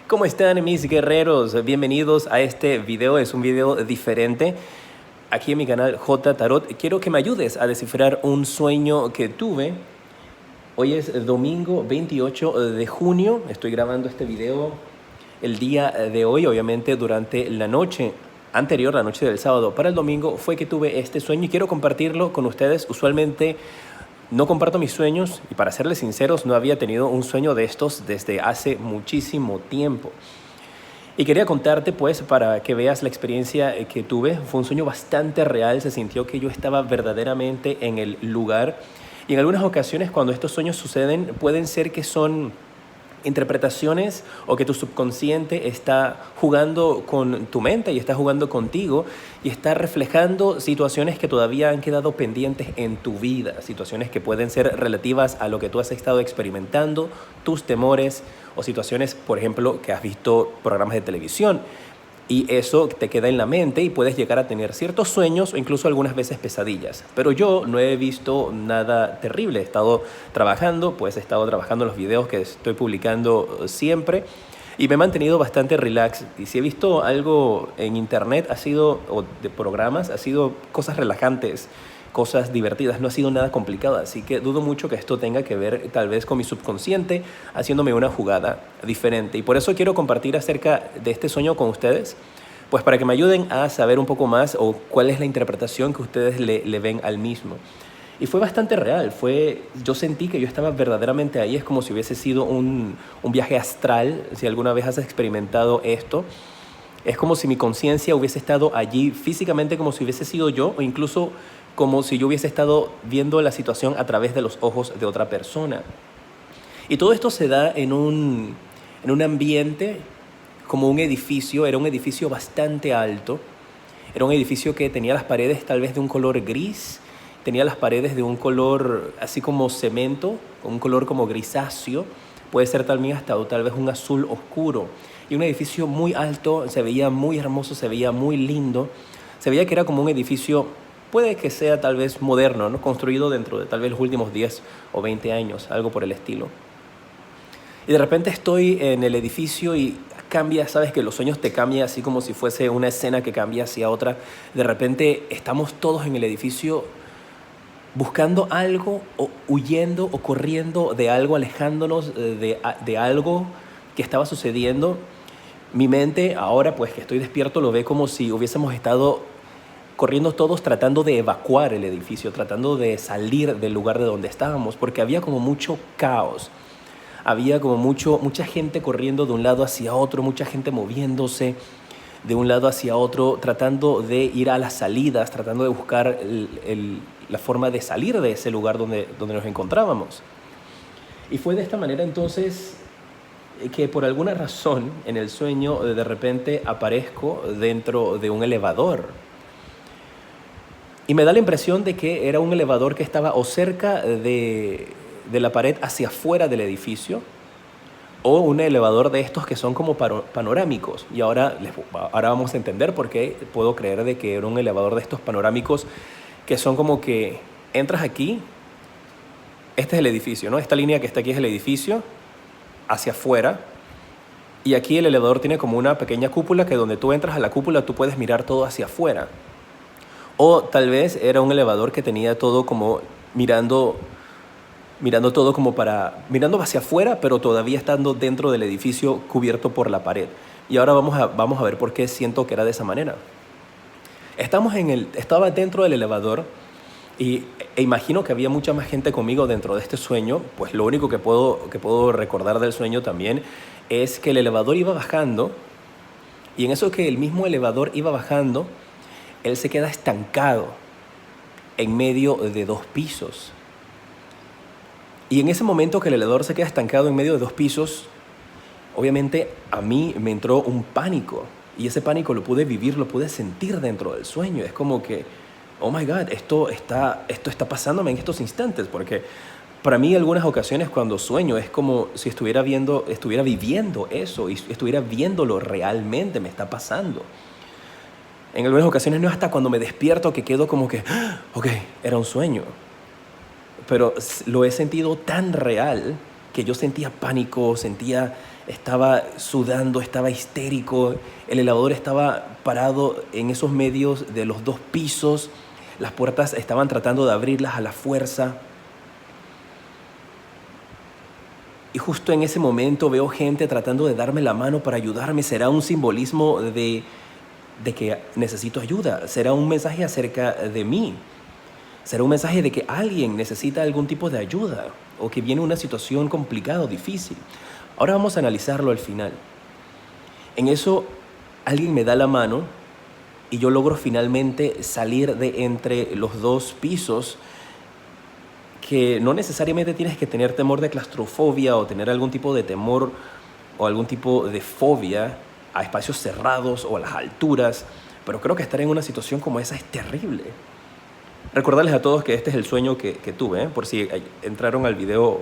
¿Cómo están mis guerreros? Bienvenidos a este video, es un video diferente. Aquí en mi canal J Tarot, quiero que me ayudes a descifrar un sueño que tuve. Hoy es domingo 28 de junio, estoy grabando este video el día de hoy, obviamente durante la noche anterior, la noche del sábado para el domingo, fue que tuve este sueño y quiero compartirlo con ustedes. Usualmente no comparto mis sueños y, para serles sinceros, no había tenido un sueño de estos desde hace muchísimo tiempo. Y quería contarte, pues, para que veas la experiencia que tuve. Fue un sueño bastante real, se sintió que yo estaba verdaderamente en el lugar. Y en algunas ocasiones, cuando estos sueños suceden, pueden ser que son interpretaciones o que tu subconsciente está jugando con tu mente y está jugando contigo y está reflejando situaciones que todavía han quedado pendientes en tu vida, situaciones que pueden ser relativas a lo que tú has estado experimentando, tus temores o situaciones, por ejemplo, que has visto programas de televisión. Y eso te queda en la mente y puedes llegar a tener ciertos sueños o incluso algunas veces pesadillas. Pero yo no he visto nada terrible. He estado trabajando los videos que estoy publicando siempre y me he mantenido bastante relax. Y si he visto algo en internet, o de programas, ha sido cosas relajantes, cosas divertidas, no ha sido nada complicado, así que dudo mucho que esto tenga que ver tal vez con mi subconsciente haciéndome una jugada diferente. Y por eso quiero compartir acerca de este sueño con ustedes, pues para que me ayuden a saber un poco más o cuál es la interpretación que ustedes le ven al mismo. Y fue bastante real, yo sentí que yo estaba verdaderamente ahí. Es como si hubiese sido un viaje astral. Si alguna vez has experimentado esto, es como si mi conciencia hubiese estado allí físicamente, como si hubiese sido yo, o incluso como si yo hubiese estado viendo la situación a través de los ojos de otra persona. Y todo esto se da en un ambiente como un edificio. Era un edificio bastante alto. Era un edificio que tenía las paredes tal vez de un color gris, tenía las paredes de un color así como cemento, un color como grisáceo, puede ser también hasta o tal vez un azul oscuro. Y un edificio muy alto, se veía muy hermoso, se veía muy lindo, se veía que era como un edificio, puede que sea tal vez moderno, ¿no? Construido dentro de tal vez los últimos 10 o 20 años, algo por el estilo. Y de repente estoy en el edificio y cambia, sabes que los sueños te cambian así como si fuese una escena que cambia hacia otra. De repente estamos todos en el edificio buscando algo, o huyendo o corriendo de algo, alejándonos de algo que estaba sucediendo. Mi mente, ahora pues que estoy despierto, lo ve como si hubiésemos estado corriendo todos tratando de evacuar el edificio, tratando de salir del lugar de donde estábamos, porque había como mucho caos. Había como mucha gente corriendo de un lado hacia otro, mucha gente moviéndose de un lado hacia otro, tratando de ir a las salidas, tratando de buscar la forma de salir de ese lugar donde nos encontrábamos. Y fue de esta manera entonces que, por alguna razón, en el sueño de repente aparezco dentro de un elevador. Y me da la impresión de que era un elevador que estaba o cerca de la pared hacia afuera del edificio, o un elevador de estos que son como panorámicos. Y ahora vamos a entender por qué puedo creer de que era un elevador de estos panorámicos, que son como que entras aquí, este es el edificio, ¿no? Esta línea que está aquí es el edificio, hacia afuera, y aquí el elevador tiene como una pequeña cúpula que, donde tú entras a la cúpula, tú puedes mirar todo hacia afuera. O tal vez era un elevador que tenía todo como mirando todo como mirando hacia afuera, pero todavía estando dentro del edificio, cubierto por la pared. Y ahora vamos a ver por qué siento que era de esa manera. Estaba dentro del elevador e imagino que había mucha más gente conmigo dentro de este sueño. Pues lo único que puedo recordar del sueño también es que el elevador iba bajando, y en eso que el mismo elevador iba bajando, él se queda estancado en medio de 2 pisos. Y en ese momento que el elevador se queda estancado en medio de 2 pisos, obviamente a mí me entró un pánico. Y ese pánico lo pude vivir, lo pude sentir dentro del sueño. Es como que, oh my God, esto está pasándome en estos instantes. Porque para mí, algunas ocasiones cuando sueño, es como si estuviera viviendo eso y estuviera viéndolo realmente, me está pasando. En algunas ocasiones no es hasta cuando me despierto que quedo como que, ok, era un sueño. Pero lo he sentido tan real que yo sentía pánico, sentía estaba sudando, estaba histérico. El elevador estaba parado en esos medios de los 2 pisos. Las puertas estaban tratando de abrirlas a la fuerza. Y justo en ese momento veo gente tratando de darme la mano para ayudarme. ¿Será un simbolismo de que necesito ayuda? ¿Será un mensaje acerca de mí? ¿Será un mensaje de que alguien necesita algún tipo de ayuda o que viene una situación complicada o difícil? Ahora vamos a analizarlo al final. En eso, alguien me da la mano y yo logro finalmente salir de entre los 2 pisos, que no necesariamente tienes que tener temor de claustrofobia o tener algún tipo de temor o algún tipo de fobia a espacios cerrados o a las alturas, pero creo que estar en una situación como esa es terrible. Recordarles a todos que este es el sueño que tuve, por si entraron al video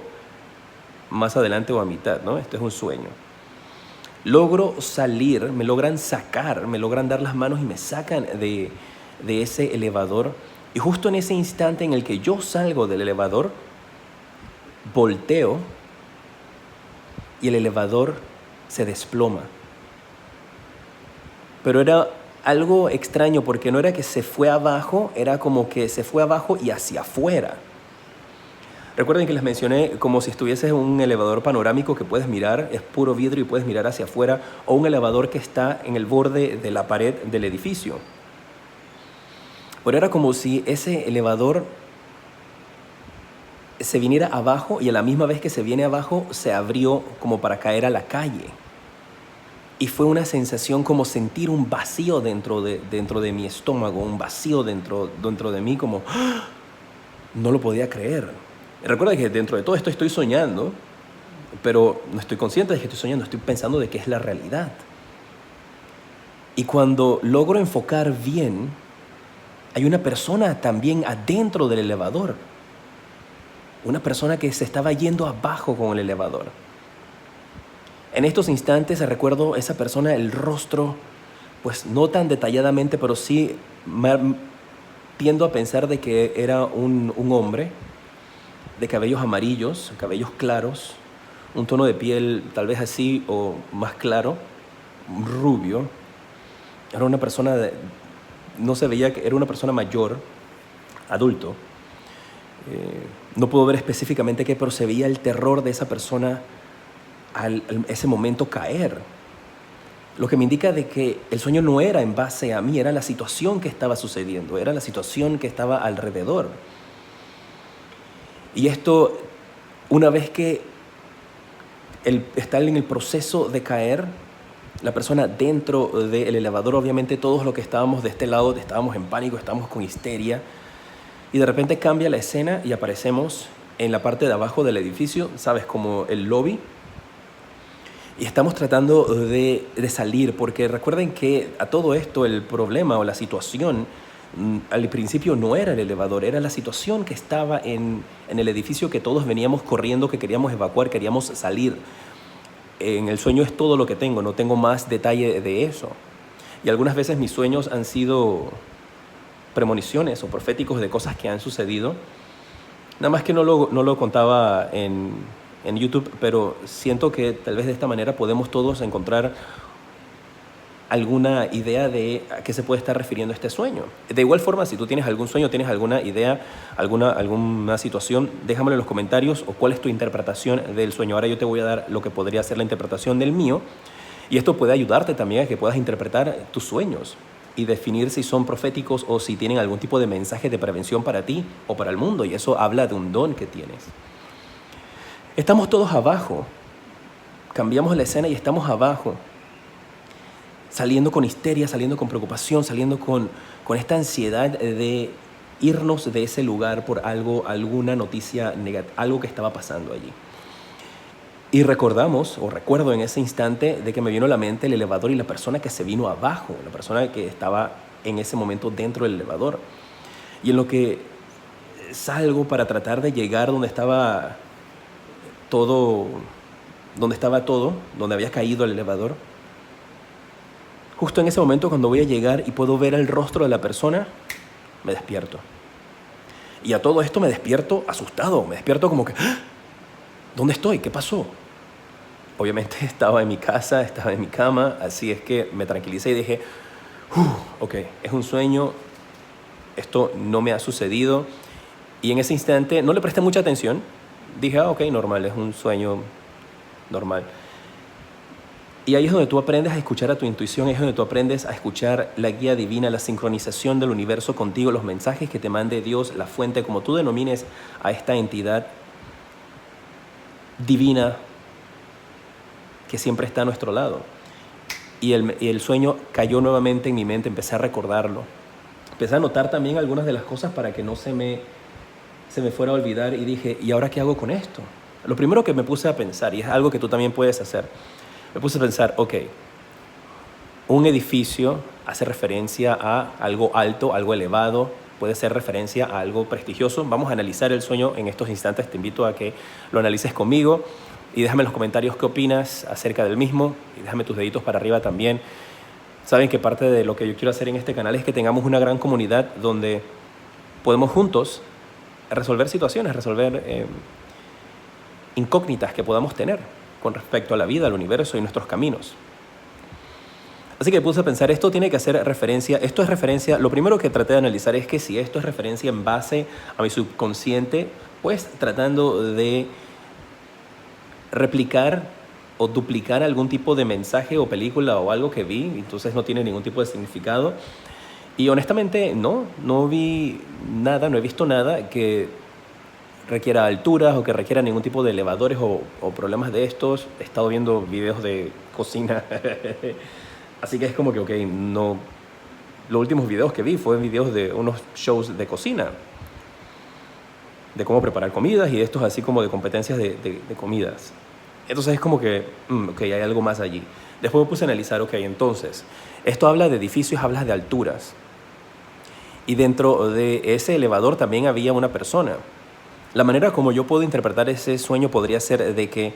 más adelante o a mitad, ¿no? Este es un sueño. Logro salir, me logran sacar, me logran dar las manos y me sacan de ese elevador. Y justo en ese instante en el que yo salgo del elevador, volteo y el elevador se desploma. Pero era algo extraño porque no era que se fue abajo, era como que se fue abajo y hacia afuera. Recuerden que les mencioné como si estuvieses en un elevador panorámico que puedes mirar, es puro vidrio y puedes mirar hacia afuera, o un elevador que está en el borde de la pared del edificio. Pero era como si ese elevador se viniera abajo y a la misma vez que se viene abajo se abrió como para caer a la calle. Y fue una sensación como sentir un vacío dentro de mi estómago, un vacío dentro de mí, como no lo podía creer. Recuerda que dentro de todo esto estoy soñando, pero no estoy consciente de que estoy soñando, estoy pensando de que es la realidad. Y cuando logro enfocar bien, hay una persona también adentro del elevador. Una persona que se estaba yendo abajo con el elevador. En estos instantes recuerdo esa persona, el rostro, pues no tan detalladamente, pero sí tiendo a pensar de que era un hombre de cabellos amarillos, cabellos claros, un tono de piel tal vez así o más claro, rubio. Era una persona, no se veía que era una persona mayor, adulto. No puedo ver específicamente qué, pero se veía el terror de esa persona al ese momento caer. Lo que me indica de que el sueño no era en base a mí, era la situación que estaba sucediendo, era la situación que estaba alrededor. Y esto, una vez que está en el proceso de caer, la persona dentro del elevador, obviamente todos los que estábamos de este lado estábamos en pánico, estábamos con histeria, y de repente cambia la escena y aparecemos en la parte de abajo del edificio, ¿sabes? Como el lobby. Y estamos tratando de salir, porque recuerden que a todo esto el problema o la situación al principio no era el elevador, era la situación que estaba en el edificio, que todos veníamos corriendo, que queríamos evacuar, queríamos salir. En el sueño es todo lo que tengo, no tengo más detalle de eso. Y algunas veces mis sueños han sido premoniciones o proféticos de cosas que han sucedido. Nada más que no lo contaba en YouTube, pero siento que tal vez de esta manera podemos todos encontrar alguna idea de a qué se puede estar refiriendo este sueño. De igual forma, si tú tienes algún sueño, tienes alguna idea, alguna situación, déjamelo en los comentarios o cuál es tu interpretación del sueño. Ahora yo te voy a dar lo que podría ser la interpretación del mío, y esto puede ayudarte también a que puedas interpretar tus sueños y definir si son proféticos o si tienen algún tipo de mensaje de prevención para ti o para el mundo, y eso habla de un don que tienes. Estamos todos abajo, cambiamos la escena y estamos abajo, saliendo con histeria, saliendo con preocupación, saliendo con esta ansiedad de irnos de ese lugar por alguna noticia negativa, algo que estaba pasando allí. Y recuerdo en ese instante de que me vino a la mente el elevador y la persona que se vino abajo, la persona que estaba en ese momento dentro del elevador. Y en lo que salgo para tratar de llegar donde estaba todo, donde había caído el elevador, justo en ese momento cuando voy a llegar y puedo ver el rostro de la persona, me despierto. Y a todo esto me despierto asustado, me despierto como que, ¿dónde estoy? ¿Qué pasó? Obviamente estaba en mi casa, estaba en mi cama, así es que me tranquilicé y dije, ok, es un sueño, esto no me ha sucedido. Y en ese instante no le presté mucha atención. Dije, ok, normal, es un sueño normal. Y ahí es donde tú aprendes a escuchar a tu intuición, ahí es donde tú aprendes a escuchar la guía divina, la sincronización del universo contigo, los mensajes que te mande Dios, la fuente, como tú denomines a esta entidad divina que siempre está a nuestro lado. Y el sueño cayó nuevamente en mi mente, empecé a recordarlo. Empecé a notar también algunas de las cosas para que no se me fuera a olvidar y dije, ¿y ahora qué hago con esto? Lo primero que me puse a pensar, y es algo que tú también puedes hacer, me puse a pensar, ok, un edificio hace referencia a algo alto, algo elevado, puede ser referencia a algo prestigioso. Vamos a analizar el sueño en estos instantes, te invito a que lo analices conmigo y déjame en los comentarios qué opinas acerca del mismo y déjame tus deditos para arriba también. Saben que parte de lo que yo quiero hacer en este canal es que tengamos una gran comunidad donde podemos juntos resolver situaciones, resolver incógnitas que podamos tener con respecto a la vida, al universo y nuestros caminos. Así que puse a pensar, esto tiene que hacer referencia, esto es referencia, lo primero que traté de analizar es que si esto es referencia en base a mi subconsciente, pues tratando de replicar o duplicar algún tipo de mensaje o película o algo que vi, entonces no tiene ningún tipo de significado. Y honestamente no vi nada, no he visto nada que requiera alturas o que requiera ningún tipo de elevadores o problemas de estos. He estado viendo videos de cocina, así que es como que, ok, no. Los últimos videos que vi fueron videos de unos shows de cocina, de cómo preparar comidas y estos así como de competencias de comidas. Entonces es como que, ok, hay algo más allí. Después me puse a analizar, ok, entonces, esto habla de edificios, habla de alturas. Y dentro de ese elevador también había una persona. La manera como yo puedo interpretar ese sueño podría ser de que,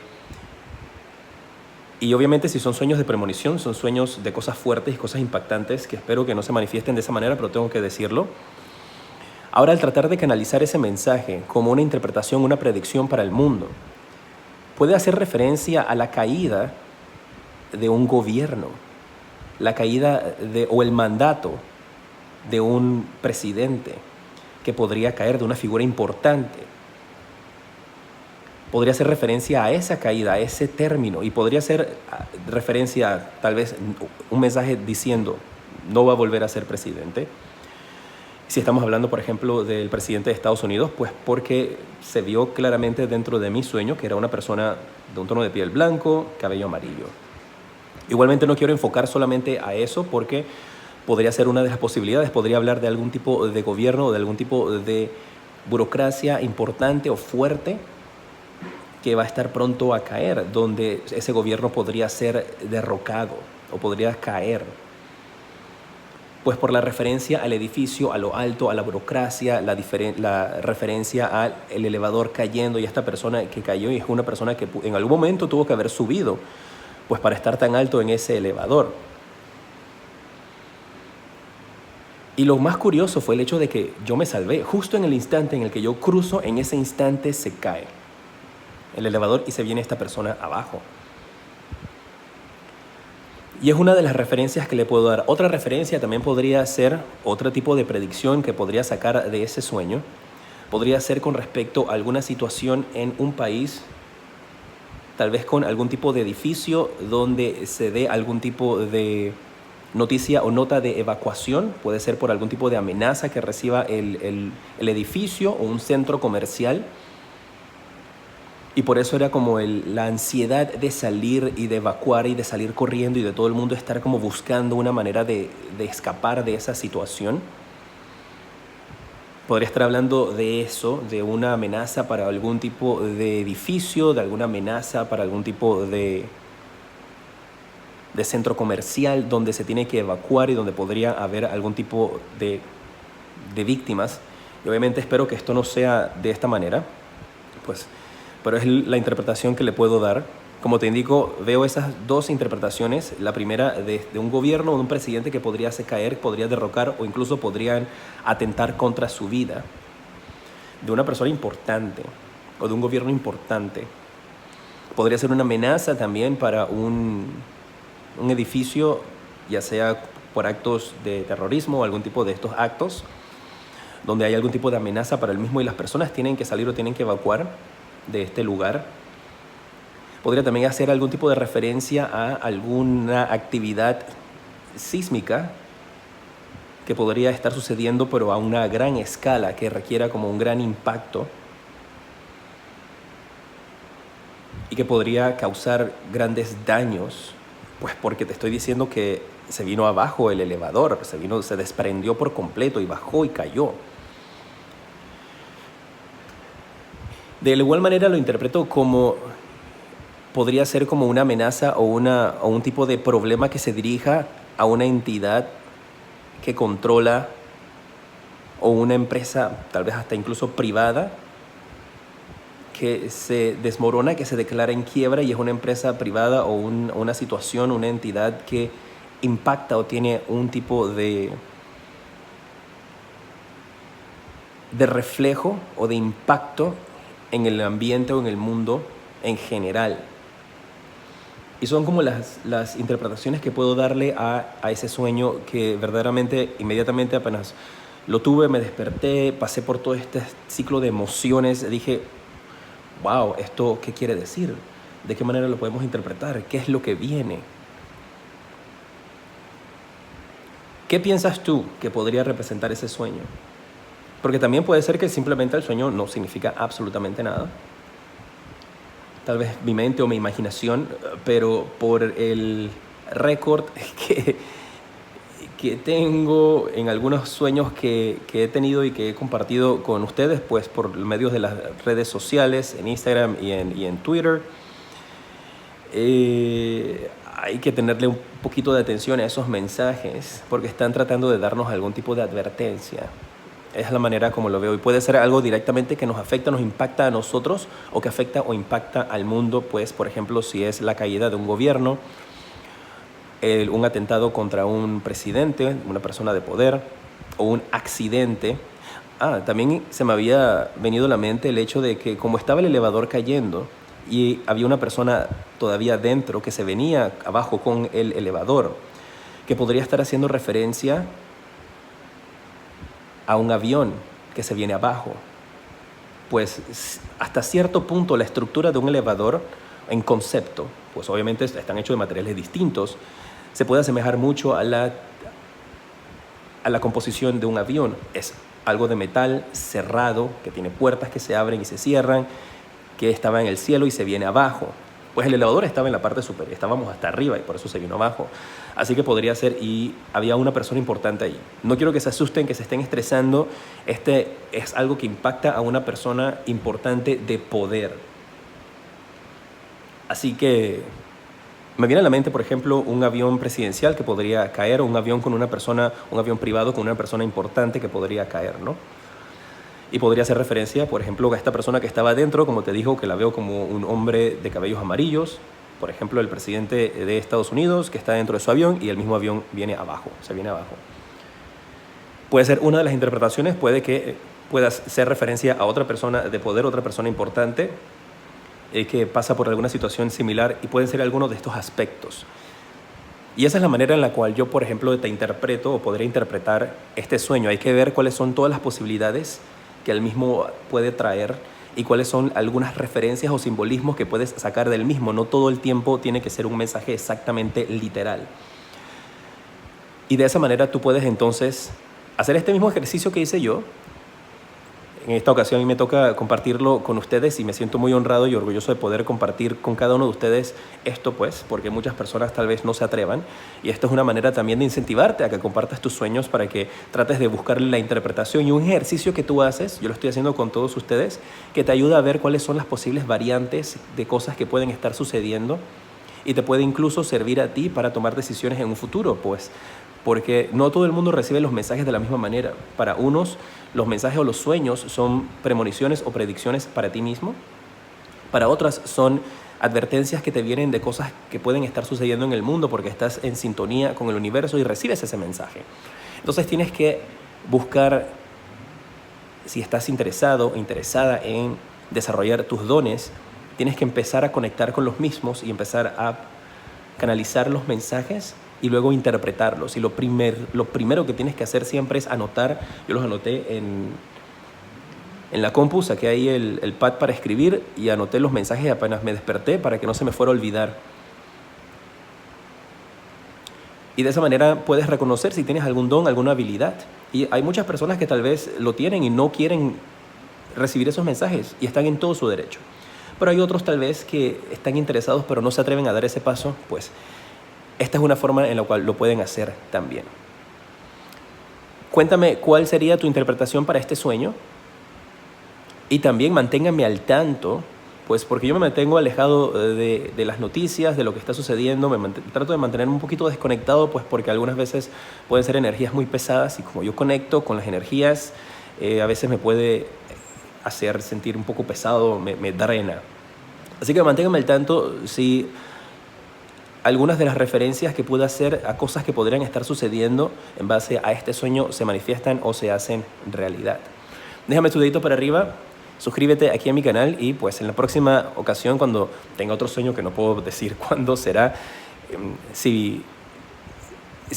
y obviamente si son sueños de premonición, son sueños de cosas fuertes y cosas impactantes que espero que no se manifiesten de esa manera, pero tengo que decirlo. Ahora, al tratar de canalizar ese mensaje como una interpretación, una predicción para el mundo, puede hacer referencia a la caída de un gobierno, la caída o el mandato de un presidente que podría caer, de una figura importante. Podría hacer referencia a esa caída, a ese término, y podría ser referencia tal vez un mensaje diciendo no va a volver a ser presidente. Si estamos hablando, por ejemplo, del presidente de Estados Unidos, pues porque se vio claramente dentro de mi sueño que era una persona de un tono de piel blanco, cabello amarillo. Igualmente no quiero enfocar solamente a eso porque podría ser una de las posibilidades, podría hablar de algún tipo de gobierno o de algún tipo de burocracia importante o fuerte que va a estar pronto a caer, donde ese gobierno podría ser derrocado o podría caer. Pues por la referencia al edificio, a lo alto, a la burocracia, la referencia al elevador cayendo y esta persona que cayó y es una persona que en algún momento tuvo que haber subido pues para estar tan alto en ese elevador. Y lo más curioso fue el hecho de que yo me salvé. Justo en el instante en el que yo cruzo, en ese instante se cae el elevador y se viene esta persona abajo. Y es una de las referencias que le puedo dar. Otra referencia también podría ser, otro tipo de predicción que podría sacar de ese sueño, podría ser con respecto a alguna situación en un país, tal vez con algún tipo de edificio donde se dé algún tipo de noticia o nota de evacuación, puede ser por algún tipo de amenaza que reciba el edificio o un centro comercial. Y por eso era como la ansiedad de salir y de evacuar y de salir corriendo y de todo el mundo estar como buscando una manera de escapar de esa situación. Podría estar hablando de eso, de una amenaza para algún tipo de edificio, de alguna amenaza para algún tipo de centro comercial donde se tiene que evacuar y donde podría haber algún tipo de víctimas. Y obviamente espero que esto no sea de esta manera, pues, pero es la interpretación que le puedo dar. Como te indico, veo esas dos interpretaciones. La primera de un gobierno o de un presidente que podría hacer caer, podría derrocar o incluso podrían atentar contra su vida. De una persona importante o de un gobierno importante. Podría ser una amenaza también para un edificio, ya sea por actos de terrorismo o algún tipo de estos actos, donde hay algún tipo de amenaza para el mismo y las personas tienen que salir o tienen que evacuar de este lugar. Podría también hacer algún tipo de referencia a alguna actividad sísmica que podría estar sucediendo, pero a una gran escala, que requiera como un gran impacto y que podría causar grandes daños, pues porque te estoy diciendo que se vino abajo el elevador, se desprendió por completo y bajó y cayó. De igual manera lo interpreto como, podría ser como una amenaza o un tipo de problema que se dirija a una entidad que controla, o una empresa, tal vez hasta incluso privada, que se desmorona, que se declara en quiebra, y es una empresa privada o una situación, una entidad que impacta o tiene un tipo de reflejo o de impacto en el ambiente o en el mundo en general. Y son como las interpretaciones que puedo darle a ese sueño, que verdaderamente inmediatamente apenas lo tuve, me desperté, pasé por todo este ciclo de emociones, dije, wow, ¿esto qué quiere decir? ¿De qué manera lo podemos interpretar? ¿Qué es lo que viene? ¿Qué piensas tú que podría representar ese sueño? Porque también puede ser que simplemente el sueño no significa absolutamente nada. Tal vez mi mente o mi imaginación, pero por el récord que tengo en algunos sueños que he tenido y que he compartido con ustedes, pues por medios de las redes sociales, en Instagram y en Twitter, hay que tenerle un poquito de atención a esos mensajes, porque están tratando de darnos algún tipo de advertencia. Es la manera como lo veo, y puede ser algo directamente que nos afecta, nos impacta a nosotros, o que afecta o impacta al mundo, pues por ejemplo si es la caída de un gobierno, un atentado contra un presidente, una persona de poder, o un accidente. También se me había venido a la mente el hecho de que como estaba el elevador cayendo y había una persona todavía dentro que se venía abajo con el elevador, que podría estar haciendo referencia a un avión que se viene abajo. Pues hasta cierto punto la estructura de un elevador en concepto, pues obviamente están hechos de materiales distintos, se puede asemejar mucho a la composición de un avión. Es algo de metal cerrado, que tiene puertas que se abren y se cierran, que estaba en el cielo y se viene abajo. Pues el elevador estaba en la parte superior, estábamos hasta arriba y por eso se vino abajo. Así que podría ser, y había una persona importante ahí. No quiero que se asusten, que se estén estresando. Este es algo que impacta a una persona importante de poder. Así que me viene a la mente, por ejemplo, un avión presidencial que podría caer, o un avión con una persona, un avión privado con una persona importante que podría caer, ¿no? Y podría hacer referencia, por ejemplo, a esta persona que estaba adentro, como te digo, que la veo como un hombre de cabellos amarillos, por ejemplo, el presidente de Estados Unidos, que está dentro de su avión y el mismo avión viene abajo, se viene abajo. Puede ser una de las interpretaciones, puede que pueda ser referencia a otra persona de poder, otra persona importante, que pasa por alguna situación similar, y pueden ser algunos de estos aspectos. Y esa es la manera en la cual yo, por ejemplo, te interpreto o podría interpretar este sueño. Hay que ver cuáles son todas las posibilidades que el mismo puede traer y cuáles son algunas referencias o simbolismos que puedes sacar del mismo. No todo el tiempo tiene que ser un mensaje exactamente literal. Y de esa manera tú puedes entonces hacer este mismo ejercicio que hice yo. En esta ocasión a mí me toca compartirlo con ustedes y me siento muy honrado y orgulloso de poder compartir con cada uno de ustedes esto, pues, porque muchas personas tal vez no se atrevan, y esto es una manera también de incentivarte a que compartas tus sueños, para que trates de buscarle la interpretación, y un ejercicio que tú haces, yo lo estoy haciendo con todos ustedes, que te ayuda a ver cuáles son las posibles variantes de cosas que pueden estar sucediendo, y te puede incluso servir a ti para tomar decisiones en un futuro, pues, porque no todo el mundo recibe los mensajes de la misma manera. Para unos, los mensajes o los sueños son premoniciones o predicciones para ti mismo. Para otras son advertencias que te vienen de cosas que pueden estar sucediendo en el mundo, porque estás en sintonía con el universo y recibes ese mensaje. Entonces tienes que buscar, si estás interesado o interesada en desarrollar tus dones, tienes que empezar a conectar con los mismos y empezar a canalizar los mensajes y luego interpretarlos. Y lo primero que tienes que hacer siempre es anotar. Yo los anoté en la compu, saqué ahí el pad para escribir y anoté los mensajes apenas me desperté para que no se me fuera a olvidar. Y de esa manera puedes reconocer si tienes algún don, alguna habilidad. Y hay muchas personas que tal vez lo tienen y no quieren recibir esos mensajes y están en todo su derecho. Pero hay otros tal vez que están interesados pero no se atreven a dar ese paso, pues esta es una forma en la cual lo pueden hacer también. Cuéntame cuál sería tu interpretación para este sueño y también manténganme al tanto, pues porque yo me mantengo alejado de las noticias, de lo que está sucediendo, trato de mantenerme un poquito desconectado, pues porque algunas veces pueden ser energías muy pesadas y como yo conecto con las energías, a veces me puede hacer sentir un poco pesado, me drena. Así que manténganme al tanto si algunas de las referencias que pude hacer a cosas que podrían estar sucediendo en base a este sueño se manifiestan o se hacen realidad. Déjame tu dedito para arriba, suscríbete aquí a mi canal y pues en la próxima ocasión cuando tenga otro sueño que no puedo decir cuándo será, si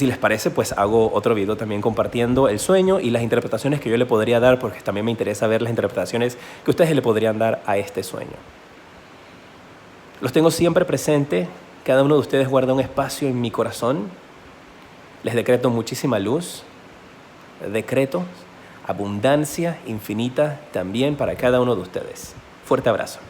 les parece, pues hago otro video también compartiendo el sueño y las interpretaciones que yo le podría dar, porque también me interesa ver las interpretaciones que ustedes le podrían dar a este sueño. Los tengo siempre presente, cada uno de ustedes guarda un espacio en mi corazón. Les decreto muchísima luz, decreto abundancia infinita también para cada uno de ustedes. Fuerte abrazo.